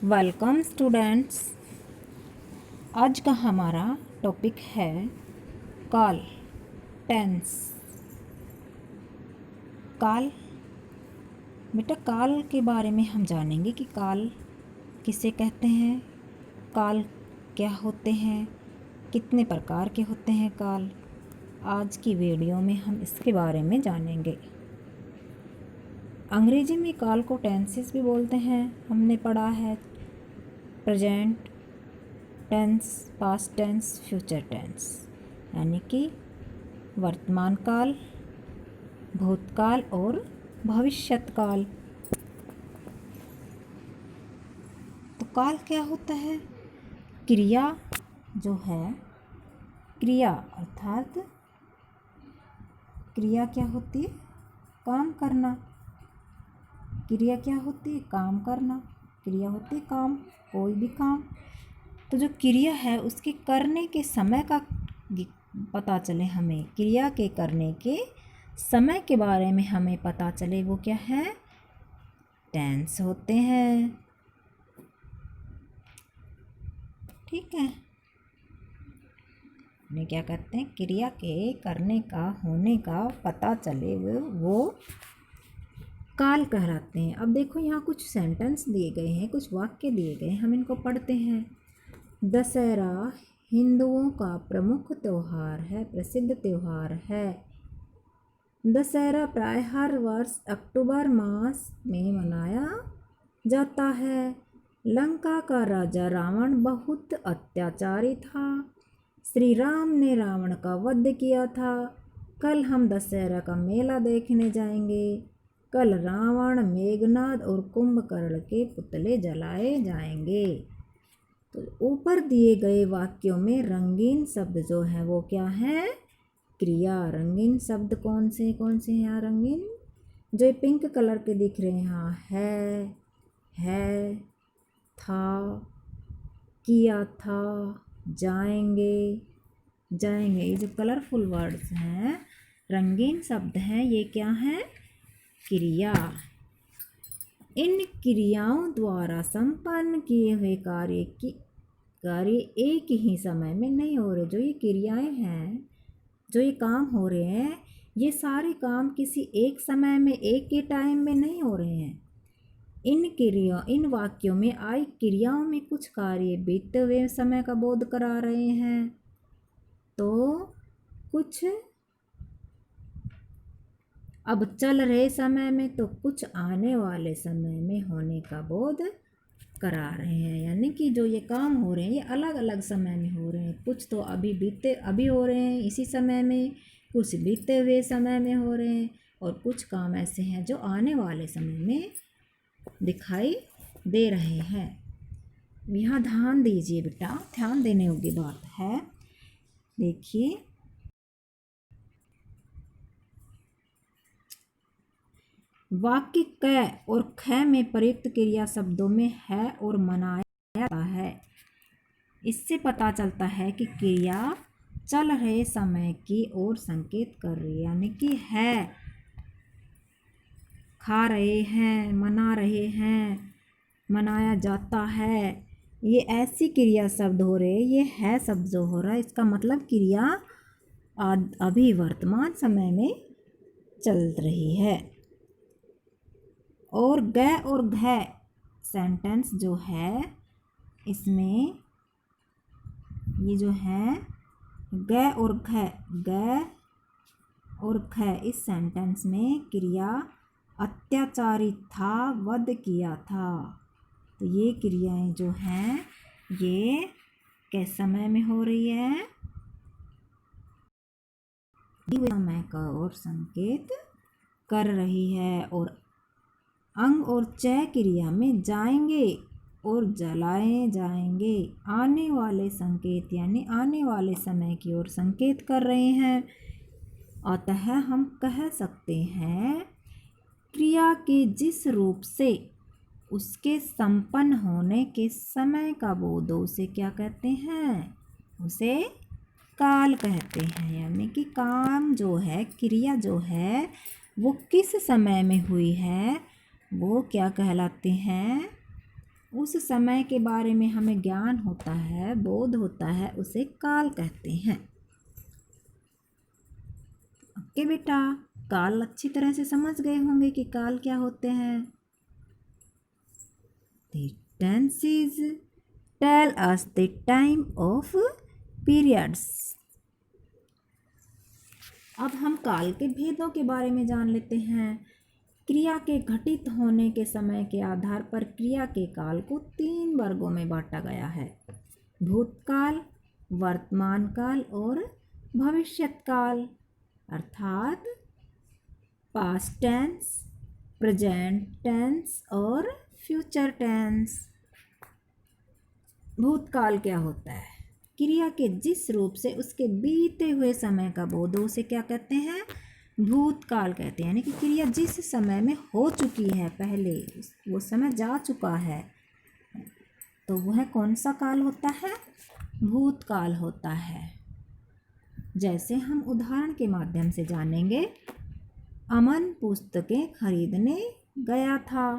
Welcome students. आज का हमारा टॉपिक है काल, टेंस। काल, बेटा काल के बारे में हम जानेंगे कि काल किसे कहते हैं, काल क्या होते हैं, कितने प्रकार के होते हैं काल। आज की वीडियो में हम इसके बारे में जानेंगे। अंग्रेजी में काल को टेंसेस भी बोलते हैं, हमने पढ़ा है। Present tense, past tense, future tense, यानी कि वर्तमान काल, भूतकाल और भविष्यत काल। तो काल क्या होता है? क्रिया जो है, क्रिया अर्थात क्रिया क्या होती है? काम करना। क्रिया क्या होती है? काम करना। क्रिया होती है काम, कोई भी काम। तो जो क्रिया है उसके करने के समय का पता चले हमें, क्रिया के करने के समय के बारे में हमें पता चले, वो क्या है? टेंस होते हैं। ठीक है, उन्हें क्या कहते हैं? क्रिया के करने का, होने का पता चले वो काल कहलाते हैं। अब देखो यहाँ कुछ सेंटेंस दिए गए हैं, कुछ वाक्य दिए गए हैं, हम इनको पढ़ते हैं। दशहरा हिंदुओं का प्रमुख त्यौहार है, प्रसिद्ध त्यौहार है। दशहरा प्राय हर वर्ष अक्टूबर मास में मनाया जाता है। लंका का राजा रावण बहुत अत्याचारी था। श्री राम ने रावण का वध किया था। कल हम दशहरा का मेला देखने जाएंगे। कल रावण, मेघनाद और कुंभकर्ण के पुतले जलाए जाएंगे। तो ऊपर दिए गए वाक्यों में रंगीन शब्द जो है वो क्या है? क्रिया। रंगीन शब्द कौन से हैं यहाँ? रंगीन जो पिंक कलर के दिख रहे हैं यहाँ, है, था, किया था, जाएंगे, जाएंगे। ये जो कलरफुल वर्ड्स हैं, रंगीन शब्द हैं, ये क्या हैं? क्रिया। इन क्रियाओं द्वारा संपन्न किए हुए कार्य एक ही समय में नहीं हो रहे। जो ये क्रियाएं हैं, जो ये काम हो रहे हैं, ये सारे काम किसी एक समय में, एक के टाइम में नहीं हो रहे हैं। इन वाक्यों में आई क्रियाओं में कुछ कार्य बीते हुए समय का बोध करा रहे हैं, तो कुछ अब चल रहे समय में, तो कुछ आने वाले समय में होने का बोध करा रहे हैं। यानी कि जो ये काम हो रहे हैं ये अलग अलग समय में हो रहे हैं। कुछ तो अभी हो रहे हैं इसी समय में, कुछ बीते हुए समय में हो रहे हैं, और कुछ काम ऐसे हैं जो आने वाले समय में दिखाई दे रहे हैं। यहाँ ध्यान दीजिए बेटा, ध्यान देने योग्य बात है। देखिए, वाक्य क और ख में प्रयुक्त क्रिया शब्दों में है और मनाया जाता है। इससे पता चलता है कि क्रिया चल रहे समय की ओर संकेत कर रही है। यानी कि है, खा रहे हैं, मना रहे हैं, मनाया जाता है, ये ऐसी क्रिया शब्द हो रहे। ये है शब्द जो हो रहा है, इसका मतलब क्रिया अभी वर्तमान समय में चल रही है। और ग और घ सेंटेंस जो है, इसमें ये जो है ग और ख, इस सेंटेंस में क्रिया अत्याचारी था, वध किया था। तो ये क्रियाएं जो हैं ये किस समय में हो रही है? समय का ओर संकेत कर रही है। और अंग और च क्रिया में जाएंगे और जलाए जाएंगे आने वाले संकेत, यानी आने वाले समय की ओर संकेत कर रहे हैं। अतः हम कह सकते हैं क्रिया के जिस रूप से उसके संपन्न होने के समय का बोध, उसे क्या कहते हैं? उसे काल कहते हैं। यानी कि काम जो है, क्रिया जो है, वो किस समय में हुई है, वो क्या कहलाते हैं? उस समय के बारे में हमें ज्ञान होता है, बोध होता है, उसे काल कहते हैं। ओके बेटा, काल अच्छी तरह से समझ गए होंगे कि काल क्या होते हैं। The tenses tell us the time of periods। अब हम काल के भेदों के बारे में जान लेते हैं। क्रिया के घटित होने के समय के आधार पर क्रिया के काल को 3 वर्गों में बांटा गया है: भूतकाल, वर्तमान काल और भविष्यत काल, अर्थात पास्ट टेंस, प्रेजेंट टेंस और फ्यूचर टेंस। भूतकाल क्या होता है? क्रिया के जिस रूप से उसके बीते हुए समय का बोध हो उसे क्या कहते हैं? भूतकाल कहते हैं। यानी कि क्रिया जिस समय में हो चुकी है, पहले वो समय जा चुका है, तो वह कौन सा काल होता है? भूतकाल होता है। जैसे हम उदाहरण के माध्यम से जानेंगे। अमन पुस्तकें खरीदने गया था।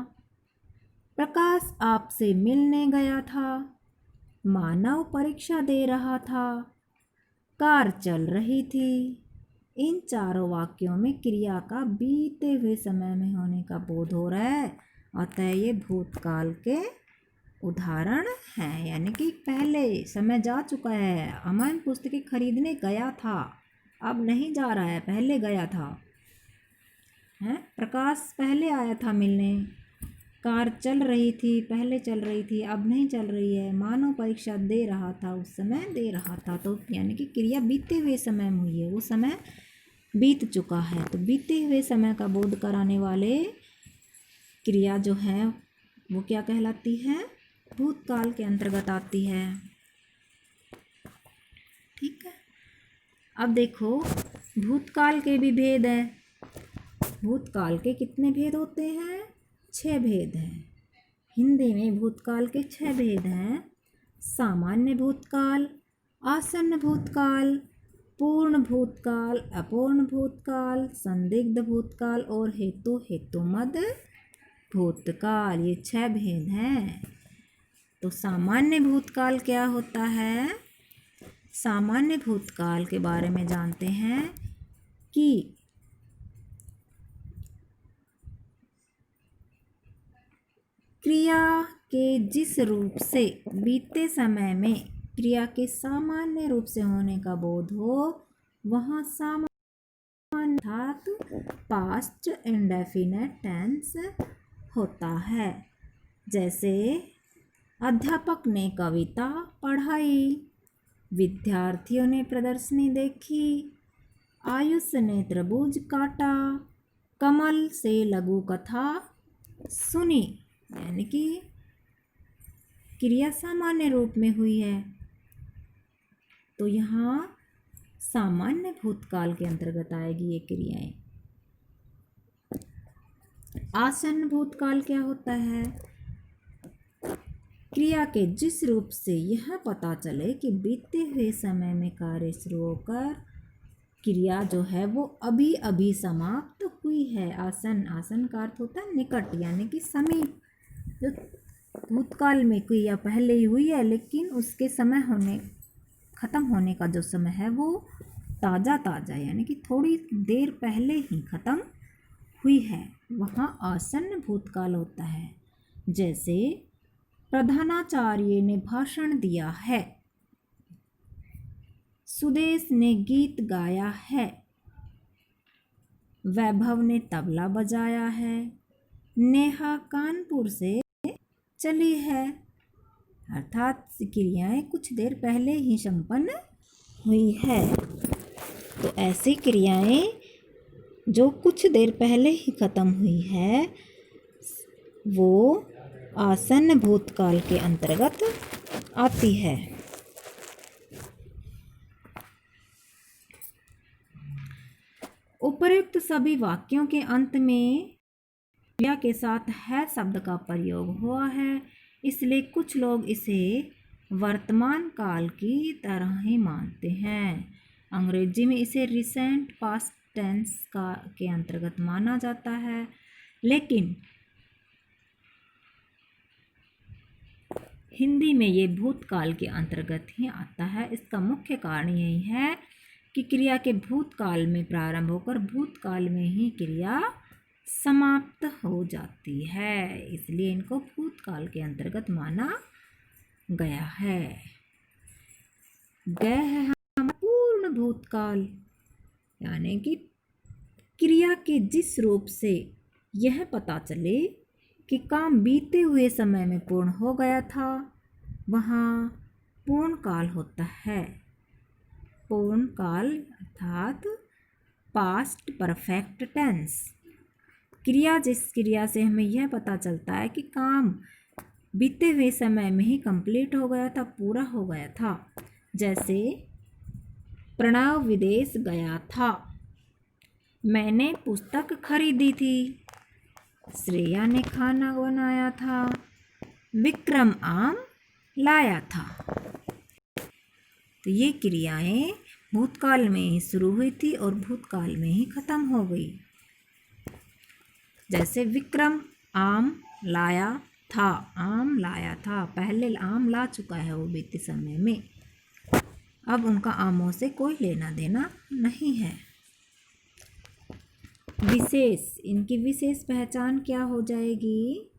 प्रकाश आपसे मिलने गया था। मानव परीक्षा दे रहा था। कार चल रही थी। इन चारों वाक्यों में क्रिया का बीते हुए समय में होने का बोध हो रहा है, अतः ये भूतकाल के उदाहरण हैं। यानी कि पहले समय जा चुका है। अमन पुस्तकें खरीदने गया था, अब नहीं जा रहा है, पहले गया था। है, प्रकाश पहले आया था मिलने। कार चल रही थी, पहले चल रही थी, अब नहीं चल रही है। मानव परीक्षा दे रहा था, उस समय दे रहा था। तो यानी कि क्रिया बीते हुए समय में हुई है, वो समय बीत चुका है। तो बीते हुए समय का बोध कराने वाले क्रिया जो है वो क्या कहलाती है? भूतकाल के अंतर्गत आती है। ठीक है। अब देखो, भूतकाल के भी भेद हैं। भूतकाल के कितने भेद होते हैं? 6 भेद हैं। हिंदी में भूतकाल के 6 भेद हैं: सामान्य भूतकाल, आसन्न भूतकाल, पूर्ण भूतकाल, अपूर्ण भूतकाल, संदिग्ध भूतकाल और हेतुमद भूतकाल। ये 6 भेद हैं। तो सामान्य भूतकाल क्या होता है? सामान्य भूतकाल के बारे में जानते हैं कि क्रिया के जिस रूप से बीते समय में क्रिया के सामान्य रूप से होने का बोध हो, वहाँ सामान्य अर्थात पास्ट इंडेफिनिट टेंस होता है। जैसे अध्यापक ने कविता पढ़ाई, विद्यार्थियों ने प्रदर्शनी देखी, आयुष ने त्रिभुज काटा, कमल से लघु कथा सुनी। यानी कि क्रिया सामान्य रूप में हुई है, तो यहाँ सामान्य भूतकाल के अंतर्गत आएगी ये क्रियाएं। आसन्न भूतकाल क्या होता है? क्रिया के जिस रूप से यह पता चले कि बीते हुए समय में कार्य शुरू होकर क्रिया जो है वो अभी अभी समाप्त हुई है। आसन का अर्थ होता है निकट, यानी कि समीप। जो भूतकाल में क्रिया पहले ही हुई है, लेकिन उसके समय ख़त्म होने का जो समय है वो ताज़ा यानी कि थोड़ी देर पहले ही ख़त्म हुई है, वहाँ आसन्न भूतकाल होता है। जैसे प्रधानाचार्य ने भाषण दिया है, सुदेश ने गीत गाया है, वैभव ने तबला बजाया है, नेहा कानपुर से चली है। अर्थात क्रियाएं कुछ देर पहले ही संपन्न हुई है। तो ऐसी क्रियाएं जो कुछ देर पहले ही खत्म हुई है वो आसन्न भूतकाल के अंतर्गत आती है। उपर्युक्त सभी वाक्यों के अंत में क्रिया के साथ है शब्द का प्रयोग हुआ है, इसलिए कुछ लोग इसे वर्तमान काल की तरह ही मानते हैं। अंग्रेजी में इसे रिसेंट पास्ट टेंस के अंतर्गत माना जाता है, लेकिन हिंदी में ये भूतकाल के अंतर्गत ही आता है। इसका मुख्य कारण यही है कि क्रिया के भूतकाल में प्रारंभ होकर भूतकाल में ही क्रिया समाप्त हो जाती है, इसलिए इनको भूतकाल के अंतर्गत माना गया है। गए है हमारा पूर्ण भूतकाल, यानी कि क्रिया के जिस रूप से यह पता चले कि काम बीते हुए समय में पूर्ण हो गया था, वहाँ पूर्ण काल होता है। पूर्ण काल अर्थात पास्ट परफेक्ट टेंस। क्रिया जिस क्रिया से हमें यह पता चलता है कि काम बीते हुए समय में ही कंप्लीट हो गया था, पूरा हो गया था। जैसे प्रणव विदेश गया था, मैंने पुस्तक खरीदी थी, श्रेया ने खाना बनाया था, विक्रम आम लाया था। तो ये क्रियाएं भूतकाल में ही शुरू हुई थी और भूतकाल में ही खत्म हो गई। जैसे विक्रम आम लाया था, आम लाया था, पहले आम ला चुका है वो बीते समय में, अब उनका आमों से कोई लेना देना नहीं है। विशेष, इनकी विशेष पहचान क्या हो जाएगी?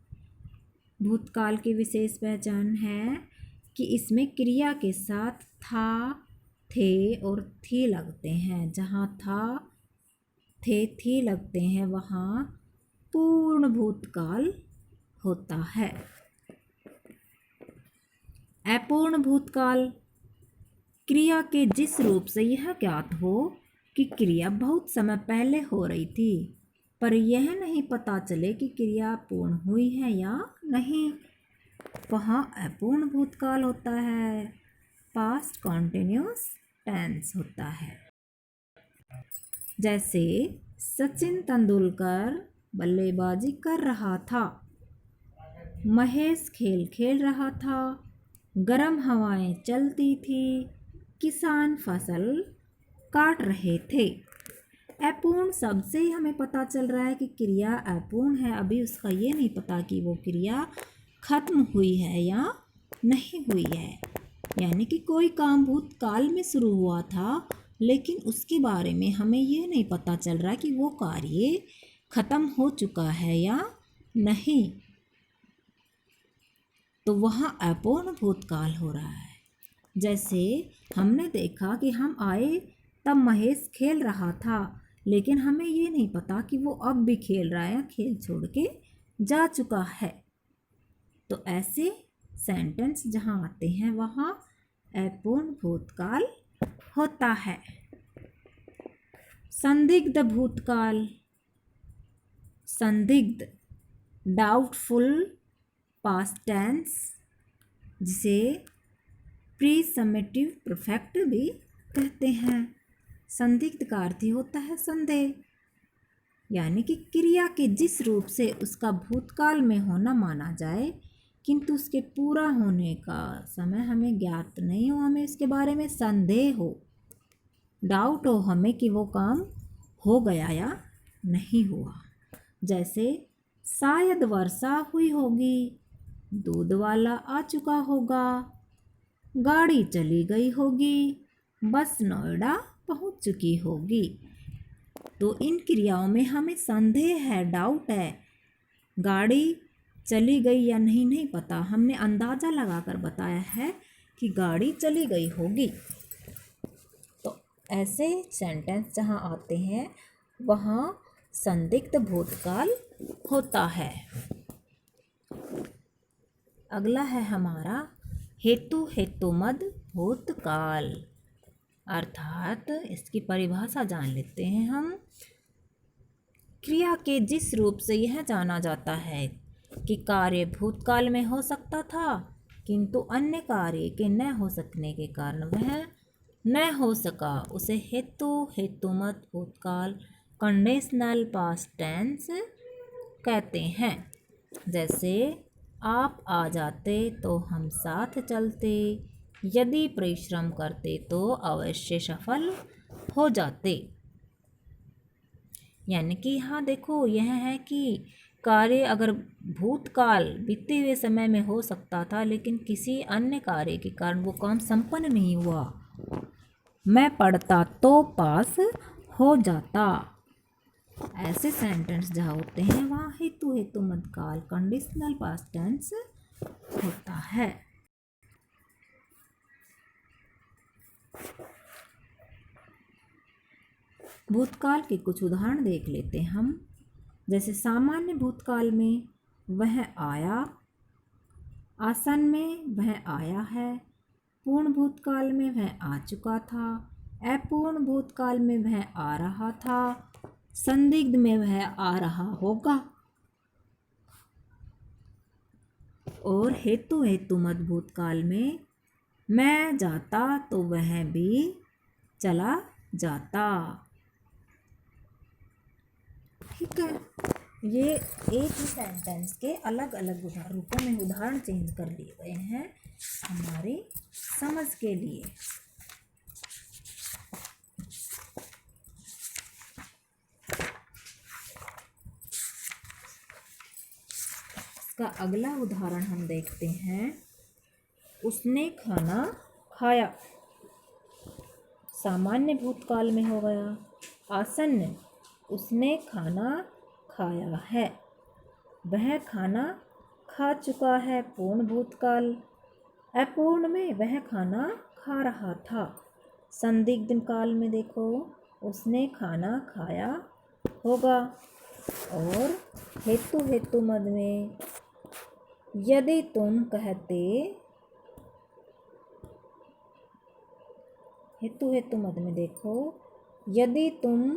भूतकाल की विशेष पहचान है कि इसमें क्रिया के साथ था, थे और थी लगते हैं। जहाँ था, थे, थी लगते हैं वहाँ पूर्ण भूतकाल होता है। अपूर्ण भूतकाल, क्रिया के जिस रूप से यह ज्ञात हो कि क्रिया बहुत समय पहले हो रही थी, पर यह नहीं पता चले कि क्रिया पूर्ण हुई है या नहीं, वहाँ अपूर्ण भूतकाल होता है, पास्ट कॉन्टिन्यूस टेंस होता है। जैसे सचिन तेंदुलकर बल्लेबाजी कर रहा था, महेश खेल खेल रहा था, गर्म हवाएं चलती थी, किसान फसल काट रहे थे। अपूर्ण शब्द से ही हमें पता चल रहा है कि क्रिया अपूर्ण है, अभी उसका ये नहीं पता कि वो क्रिया खत्म हुई है या नहीं हुई है। यानी कि कोई काम भूतकाल में शुरू हुआ था, लेकिन उसके बारे में हमें ये नहीं पता चल रहा कि वो कार्य खत्म हो चुका है या नहीं, तो वहाँ अपूर्ण भूतकाल हो रहा है। जैसे हमने देखा कि हम आए तब महेश खेल रहा था, लेकिन हमें ये नहीं पता कि वो अब भी खेल रहा है या खेल छोड़ के जा चुका है। तो ऐसे सेंटेंस जहाँ आते हैं वहाँ अपूर्ण भूतकाल होता है। संदिग्ध भूतकाल, संदिग्ध डाउटफुल पास्ट टेंस, जिसे प्रीसमेटिव परफेक्ट भी कहते हैं। संदिग्ध का अर्थ होता है संदेह, यानी कि क्रिया के जिस रूप से उसका भूतकाल में होना माना जाए, किंतु उसके पूरा होने का समय हमें ज्ञात नहीं हो, हमें इसके बारे में संदेह हो, डाउट हो हमें कि वो काम हो गया या नहीं हुआ। जैसे शायद वर्षा हुई होगी, दूध वाला आ चुका होगा, गाड़ी चली गई होगी, बस नोएडा पहुंच चुकी होगी। तो इन क्रियाओं में हमें संदेह है, डाउट है, गाड़ी चली गई या नहीं नहीं पता, हमने अंदाज़ा लगाकर बताया है कि गाड़ी चली गई होगी। तो ऐसे सेंटेंस जहाँ आते हैं वहाँ संदिग्ध भूतकाल होता है। अगला है हमारा हेतु हेतुमद भूतकाल, अर्थात इसकी परिभाषा जान लेते हैं हम। क्रिया के जिस रूप से यह जाना जाता है कि कार्य भूतकाल में हो सकता था, किंतु अन्य कार्य के न हो सकने के कारण वह न हो सका, उसे हेतु हेतुमत भूतकाल कंडीशनल पास्ट टेंस कहते हैं। जैसे आप आ जाते तो हम साथ चलते, यदि परिश्रम करते तो अवश्य सफल हो जाते। यानी कि यहाँ देखो, यह है कि कार्य अगर भूतकाल बीते हुए समय में हो सकता था, लेकिन किसी अन्य कार्य के कारण वो काम संपन्न नहीं हुआ। मैं पढ़ता तो पास हो जाता। ऐसे सेंटेंस जहाँ होते हैं वहाँ हेतु हेतु मध्य काल कंडीशनल पास्ट टेंस होता है। भूतकाल के कुछ उदाहरण देख लेते हैं हम। जैसे सामान्य भूतकाल में वह आया, आसन में वह आया है, पूर्ण भूतकाल में वह आ चुका था, अपूर्ण भूतकाल में वह आ रहा था, संदिग्ध में वह आ रहा होगा। और हेतु हेतु मध्य भूतकाल में मैं जाता तो वह भी चला जाता। ठीक है, ये एक ही सेंटेंस के अलग अलग रूपों में उदाहरण चेंज कर लिए गए हैं हमारी समझ के लिए। इसका अगला उदाहरण हम देखते हैं। उसने खाना खाया, सामान्य भूतकाल में हो गया। आसन्न, उसने खाना खाया है, वह खाना खा चुका है, पूर्ण भूतकाल। अपूर्ण में वह खाना खा रहा था। संदिग्ध काल में देखो उसने खाना खाया होगा। और हेतु हेतु मद में यदि तुम कहते, हेतु हेतु मद में देखो यदि तुम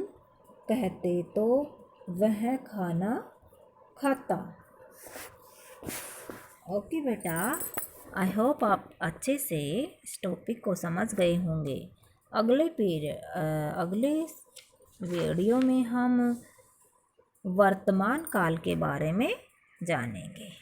कहते तो वह खाना खाता। ओके बेटा, आई होप आप अच्छे से इस टॉपिक को समझ गए होंगे। अगले वीडियो में हम वर्तमान काल के बारे में जानेंगे।